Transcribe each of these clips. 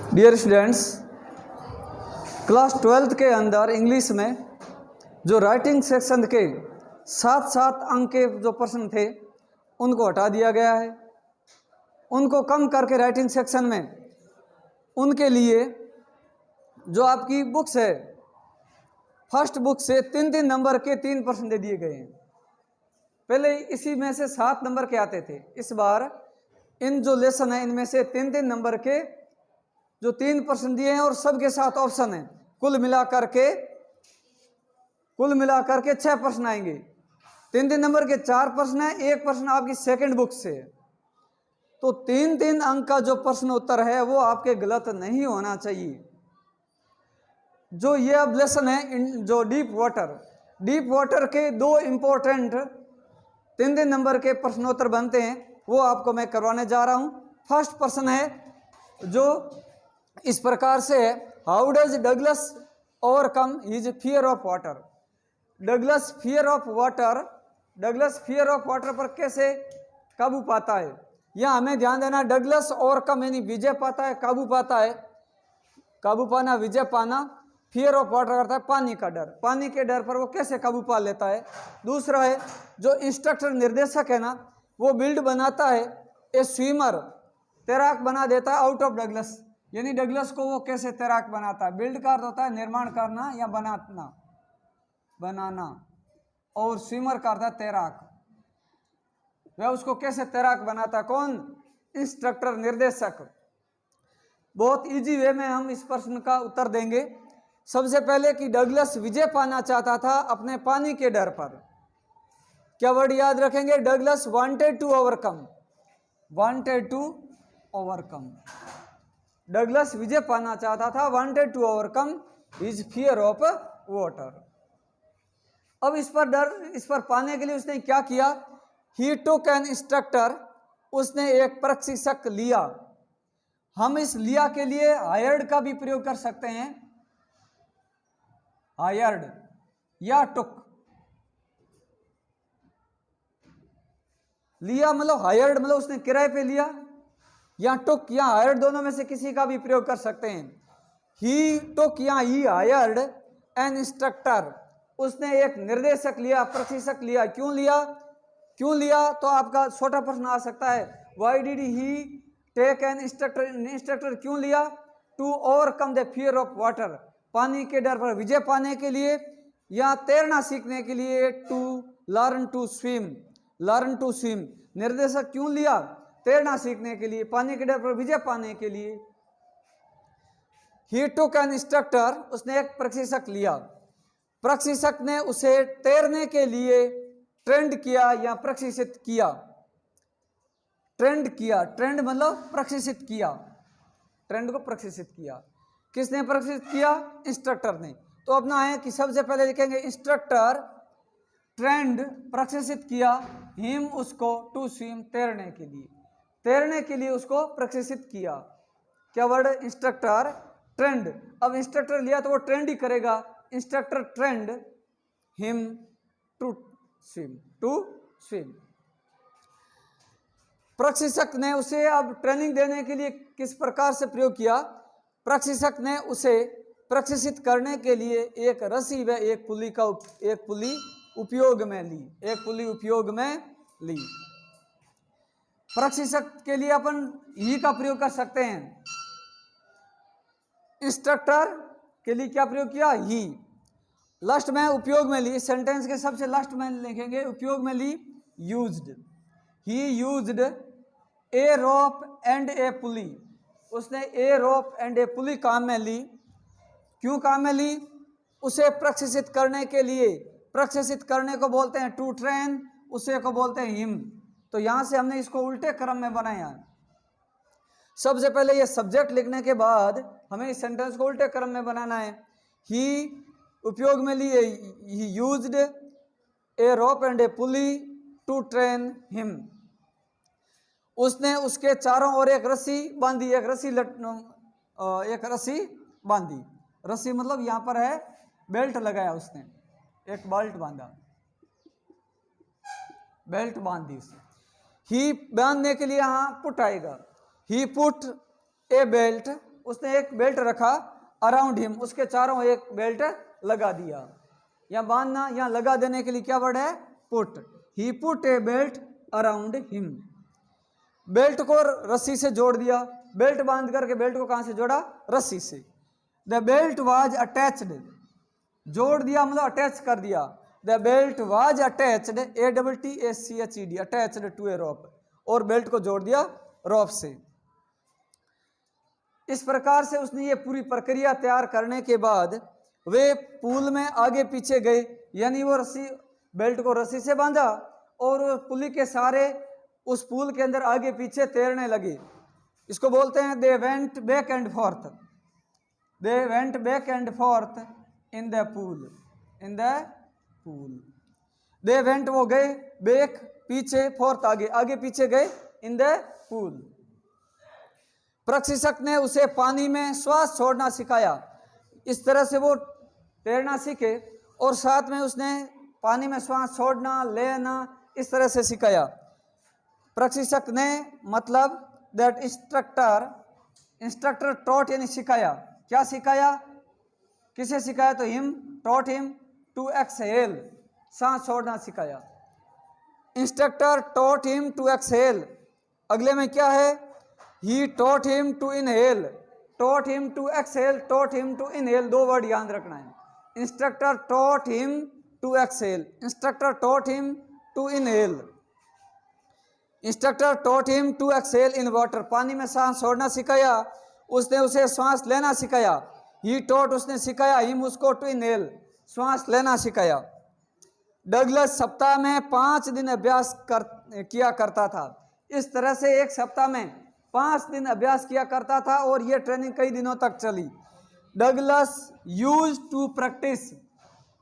Dear students, class 12th के अंदर English में जो राइटिंग सेक्शन के 7 अंक के जो प्रश्न थे उनको हटा दिया गया है। उनको कम करके राइटिंग सेक्शन में उनके लिए जो आपकी बुक्स है, फर्स्ट बुक से 3 नंबर के 3 प्रश्न दे दिए गए हैं। पहले इसी में से 7 नंबर के आते थे। इस बार इन जो लेसन है इनमें से 3 नंबर के जो 3 प्रश्न दिए हैं और सबके साथ ऑप्शन है। कुल मिलाकर के 6 प्रश्न आएंगे। 3 नंबर के 4 प्रश्न है, 1 प्रश्न आपकी सेकंड बुक से है। तो 3 अंक का जो प्रश्न उत्तर है वो आपके गलत नहीं होना चाहिए। जो ये अब लेसन है जो डीप वाटर के 2 इंपॉर्टेंट 3 नंबर के प्रश्नोत्तर बनते हैं वो आपको मैं करवाने जा रहा हूं। फर्स्ट प्रश्न है जो इस प्रकार से है, how does Douglas overcome his fear of water. Douglas fear of water पर कैसे काबू पाता है। यह हमें ध्यान देना, डगलस ओवरकम यानी विजय पाता है, काबू पाता है। काबू पाना, विजय पाना। फियर ऑफ वाटर करता है पानी का डर, पानी के डर पर वो कैसे काबू पा लेता है। दूसरा है जो इंस्ट्रक्टर निर्देशक है ना, वो बिल्ड बनाता है ए स्विमर, तैराक बना देता है आउट ऑफ डगलस, यानी डगलस को वो कैसे तैराक बनाता है। बिल्ड का अर्थ होता है निर्माण करना या बनाना, और स्विमर का अर्थ है तैराक। वह उसको कैसे तैराक बनाता है, कौन? इंस्ट्रक्टर, निर्देशक। बहुत इजी वे में हम इस प्रश्न का उत्तर देंगे। सबसे पहले कि डगलस विजय पाना चाहता था अपने पानी के डर पर। क्या वर्ड याद रखेंगे? Douglas wanted to overcome. Douglas विजय पाना चाहता था, wanted to overcome his fear of water. अब इस पर पाने के लिए उसने क्या किया? ही टुक एन इंस्ट्रक्टर, उसने एक प्रशिक्षक लिया। हम इस लिया के लिए हायर्ड का भी प्रयोग कर सकते हैं, हायर्ड या टुक। लिया मतलब हायर्ड मतलब उसने किराए पे लिया, या टुक या हायर्ड दोनों में से किसी का भी प्रयोग कर सकते हैं। ही टुक या ही हायर्ड एन इंस्ट्रक्टर, उसने एक निर्देशक लिया, प्रशिक्षक लिया। क्यों लिया तो आपका छोटा प्रश्न आ सकता है, why did he take an instructor क्यों लिया? To overcome the fear of water, पानी के डर पर विजय पाने के लिए, या तैरना सीखने के लिए, टू लर्न टू स्विम। निर्देशक क्यों लिया? तैरना सीखने के लिए, पानी के डर पर विजय पाने के लिए। ही टुक एन इंस्ट्रक्टर, उसने एक प्रशिक्षक लिया। प्रशिक्षक ने उसे तैरने के लिए ट्रेंड किया या प्रशिक्षित किया। ट्रेंड मतलब प्रशिक्षित किया, ट्रेंड को प्रशिक्षित किया। किसने प्रशिक्षित किया? इंस्ट्रक्टर ने। तो अपना है कि सबसे पहले लिखेंगे इंस्ट्रक्टर ट्रेंड, प्रशिक्षित किया, हिम उसको, टू स्विम तैरने के लिए उसको प्रशिक्षित किया। क्या वर्ड? Instructor trained. अब इंस्ट्रक्टर लिया तो वो ट्रेंड ही करेगा। Instructor trained him to swim. प्रशिक्षक ने उसे अब ट्रेनिंग देने के लिए किस प्रकार से प्रयोग किया? प्रशिक्षक ने उसे प्रशिक्षित करने के लिए एक रस्सी व एक पुली उपयोग में ली। प्रशिक्षक के लिए अपन ही का प्रयोग कर सकते हैं। इंस्ट्रक्टर के लिए क्या प्रयोग किया? ही। लास्ट में उपयोग में ली, सेंटेंस के सबसे लास्ट में लिखेंगे उपयोग में ली, used. He used a rope and a pulley, उसने ए रोप एंड ए पुली काम में ली। क्यों काम में ली? उसे प्रशिक्षित करने के लिए। प्रशिक्षित करने को बोलते हैं टू ट्रेन, उसे को बोलते हैं हिम। तो यहां से हमने इसको उल्टे क्रम में बनाया। सबसे पहले ये सब्जेक्ट लिखने के बाद हमें इस सेंटेंस को उल्टे क्रम में बनाना है। ही उपयोग में लिए, he used a rope and a pulley to train him. उसने उसके चारों ओर एक रस्सी बांधी, रस्सी मतलब यहां पर है बेल्ट लगाया उसने, एक बेल्ट बांधी उसने। ही बांधने के लिए यहां पुट आएगा। ही पुट ए बेल्ट, उसने एक बेल्ट रखा अराउंड हिम, उसके चारों एक बेल्ट लगा दिया। या बांधना, यहाँ लगा देने के लिए क्या वर्ड है? पुट। ही पुट ए बेल्ट अराउंड हिम। बेल्ट को रस्सी से जोड़ दिया। बेल्ट बांध करके बेल्ट को कहां से जोड़ा? रस्सी से। द बेल्ट वाज अटैच्ड, जोड़ दिया मतलब अटैच कर दिया। The belt was attached, ATTACHED, attached to a rope, और बेल्ट को जोड़ दिया रोप से। इस प्रकार से उसने ये पूरी प्रक्रिया तैयार करने के बाद वे पूल में आगे पीछे गए, यानी वो रस्सी, बेल्ट को रस्सी से बांधा और पुली के सारे उस पूल के अंदर आगे पीछे तैरने लगे। इसको बोलते हैं they went back and fourth, they went back and fourth in the pool, in the pool. They went वो गए, बैक पीछे, फोर्थ आगे, आगे पीछे गए, इन द पूल। प्रशिक्षक ने उसे पानी में श्वास छोड़ना सिखाया। इस तरह से वो तैरना सीखे और साथ में उसने पानी में श्वास छोड़ना, लेना, इस तरह से सिखाया। प्रशिक्षक ने मतलब दैट इंस्ट्रक्टर, इंस्ट्रक्टर टॉट यानी सिखाया। क्या सिखाया? किसे सिखाया? तो him, taught him to exhale, सांस छोड़ना सिखाया। Instructor taught him to exhale. अगले में क्या है? He taught him to inhale, taught him to exhale, taught him to inhale, दो वर्ड याद रखना है। Instructor taught him to exhale, instructor taught him to inhale. Instructor taught him to exhale in water, पानी में सांस छोड़ना सिखाया, उसने उसे श्वास लेना सिखाया। ही टॉट, उसने सिखाया, हिम उसको, टू इनहेल, श्वास लेना सिखाया। डगलस सप्ताह में 5 दिन अभ्यास किया करता था। इस तरह से एक सप्ताह में 5 दिन अभ्यास किया करता था और यह ट्रेनिंग कई दिनों तक चली। डगलस यूज टू प्रैक्टिस,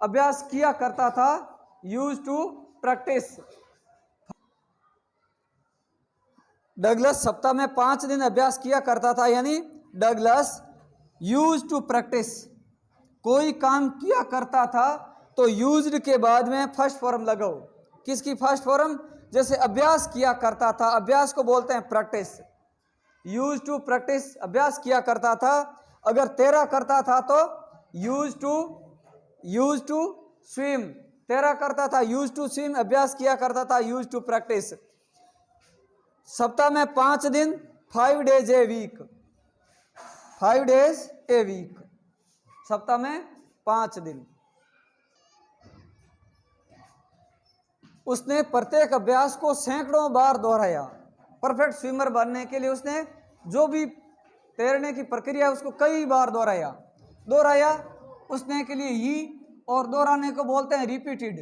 अभ्यास किया करता था, यूज टू प्रैक्टिस। डगलस सप्ताह में 5 दिन अभ्यास किया करता था, यानी डगलस यूज टू प्रैक्टिस, कोई काम किया करता था तो यूज्ड के बाद में फर्स्ट फॉर्म लगाओ। किसकी फर्स्ट फॉर्म? जैसे अभ्यास किया करता था, अभ्यास को बोलते हैं प्रैक्टिस। यूज टू प्रैक्टिस, अभ्यास किया करता था। अगर तैरा करता था तो यूज टू स्विम, तैरा करता था, यूज टू स्विम, अभ्यास किया करता था, यूज टू प्रैक्टिस। सप्ताह में 5 दिन, 5 days a week, 5 days a week, सप्ताह में 5 दिन। उसने प्रत्येक अभ्यास को सैकड़ों बार दोहराया। परफेक्ट स्विमर बनने के लिए उसने जो भी तैरने की प्रक्रिया है उसको कई बार दोहराया उसने के लिए ही, और दोहराने को बोलते हैं रिपीटेड।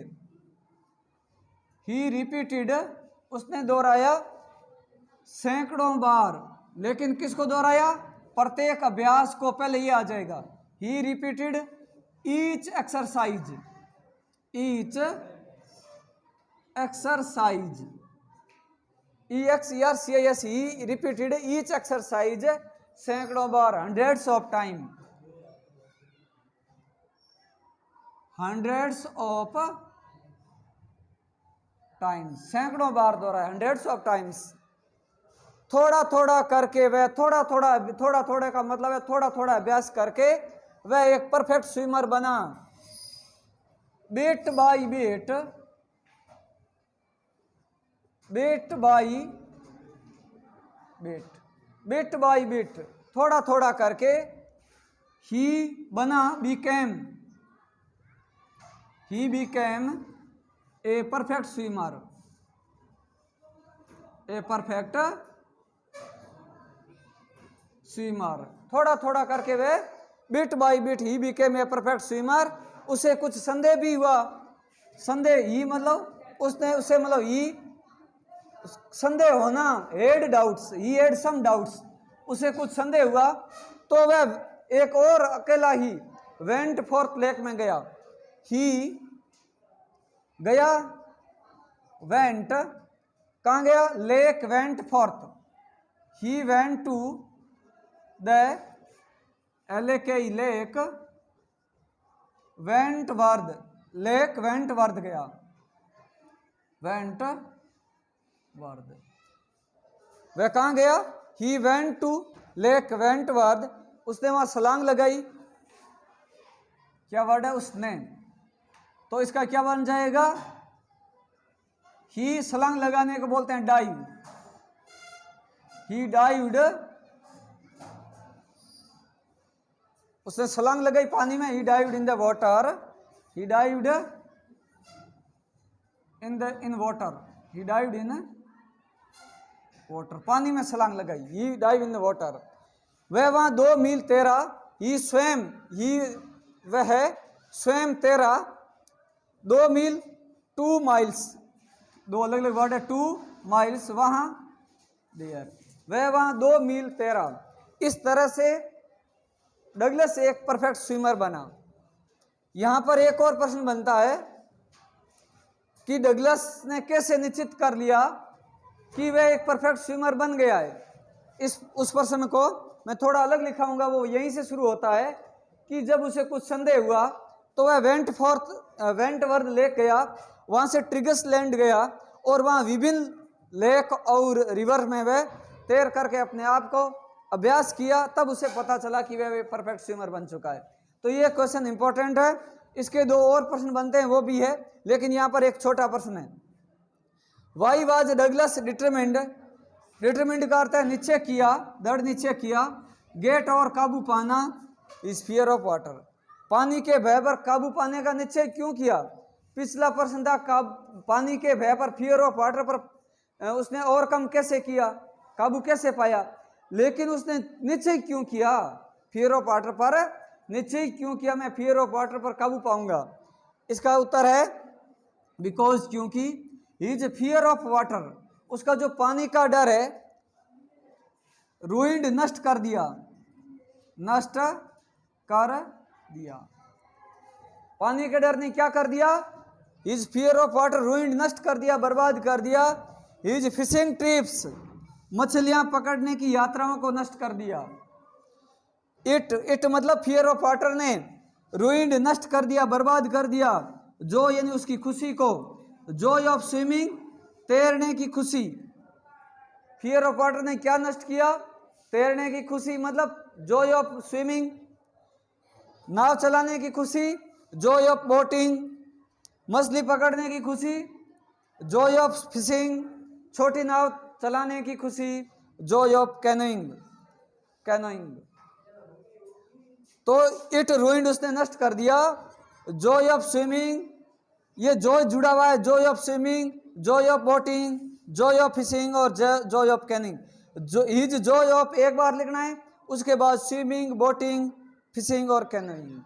ही रिपीटेड, उसने दोहराया सैकड़ों बार। लेकिन किसको दोहराया? प्रत्येक अभ्यास को। पहले ये आ जाएगा, he repeated each exercise, each exercise, EXERCIS, he repeated each exercise सैकड़ों बार, hundreds of time, hundreds of times, सैकड़ों बार दोहराया, हंड्रेड्स ऑफ टाइम्स। थोड़ा थोड़ा करके वह थोड़ा थोड़ा का मतलब है थोड़ा थोड़ा अभ्यास करके वह एक परफेक्ट स्विमर बना। Bit by bit, bit by bit, bit by bit, थोड़ा थोड़ा करके ही बना, he became a perfect swimmer, a perfect swimmer. थोड़ा थोड़ा करके वे bit by bit he became a perfect swimmer. उसे कुछ संदेह भी हुआ। संदेह, ही मतलब उसने, उसे मतलब ही संदेह होना, had doubts, he had some doubts, उसे कुछ संदेह हुआ तो वह एक और अकेला ही वेंट फोर्थ लेक में गया। ही गया, वेंट, कहाँ गया? Lake, Wentworth, he went to the LAK lake, Wentworth, Lake Wentworth गया, वेंटवर्थ। वह कहाँ गया? He went to Lake Wentworth उसने वहां छलांग लगाई, क्या वर्ड है उसने, तो इसका क्या बन जाएगा, ही छलांग लगाने को बोलते हैं डाइव, ही डाइव्ड, उसने छलांग लगाई पानी में, he dived in the water, he dived in water, he dived in water, पानी में छलांग लगाई, he dive in the water. वह वहां 2 मील तैरा, ही स्वयं, ही वह स्वयं तैरा 2 मील, 2 माइल्स, 2 अलग अलग वर्ड है, 2 माइल्स, वहां देयर, वह वहां 2 मील तैरा। इस तरह से डगलस एक परफेक्ट स्विमर बना। यहां पर एक और प्रश्न बनता है कि डगलस ने कैसे निश्चित कर लिया कि वह एक परफेक्ट स्विमर बन गया है। उस प्रश्न को मैं थोड़ा अलग लिखाऊंगा, वो यहीं से शुरू होता है कि जब उसे कुछ संदेह हुआ तो वह वेंटवर्थ लेक गया, वहां से ट्रिगस लैंड गया और वहां विभिन्न लेक और रिवर में वह तैर करके अपने आप को अभ्यास किया, तब उसे पता चला कि वह परफेक्ट स्विमर बन चुका है। तो ये क्वेश्चन इंपॉर्टेंट है। इसके 2 और प्रश्न बनते हैं, वो भी है, लेकिन यहाँ पर एक छोटा प्रश्न है। Why was Douglas determined, determined का अर्थ है निश्चय किया, दृढ़ निश्चय किया, गेट और काबू पाना, इज फियर ऑफ वाटर, पानी के भय पर काबू पाने का निश्चय क्यों किया। पिछला प्रश्न था पानी के भय पर, फियर ऑफ वाटर पर उसने ओवरकम कैसे किया, काबू कैसे पाया, लेकिन उसने निश्चय क्यों किया, फियर ऑफ वाटर पर निश्चय क्यों किया, मैं फियर ऑफ वाटर पर काबू पाऊंगा। इसका उत्तर है बिकॉज, क्योंकि इज फियर ऑफ वाटर, उसका जो पानी का डर है, रूइंड नष्ट कर दिया, नष्ट कर दिया, पानी के डर ने क्या कर दिया, is fear of water ruined नष्ट कर दिया, बर्बाद कर दिया, इज फिशिंग ट्रिप्स, मछलियां पकड़ने की यात्राओं को नष्ट कर दिया। इट मतलब फियर ऑफ वाटर ने रूइंड नष्ट कर दिया, बर्बाद कर दिया, जो यानी उसकी खुशी को, जॉय ऑफ स्विमिंग तैरने की खुशी, फियर ऑफ वाटर ने क्या नष्ट किया, तैरने की खुशी, मतलब जॉय ऑफ स्विमिंग, नाव चलाने की खुशी, जॉय ऑफ बोटिंग, मछली पकड़ने की खुशी, जॉय ऑफ फिशिंग, छोटी नाव चलाने की खुशी, जॉय ऑफ कैनोइंग, कैनोइंग। तो इट रूइंड, उसने नष्ट कर दिया, जॉय ऑफ स्विमिंग, ये जॉय जुड़ा हुआ है, joy of swimming, joy of boating, joy of fishing और joy of canoeing. His joy of एक बार लिखना है, उसके बाद स्विमिंग, बोटिंग, फिशिंग और कैनोइंग।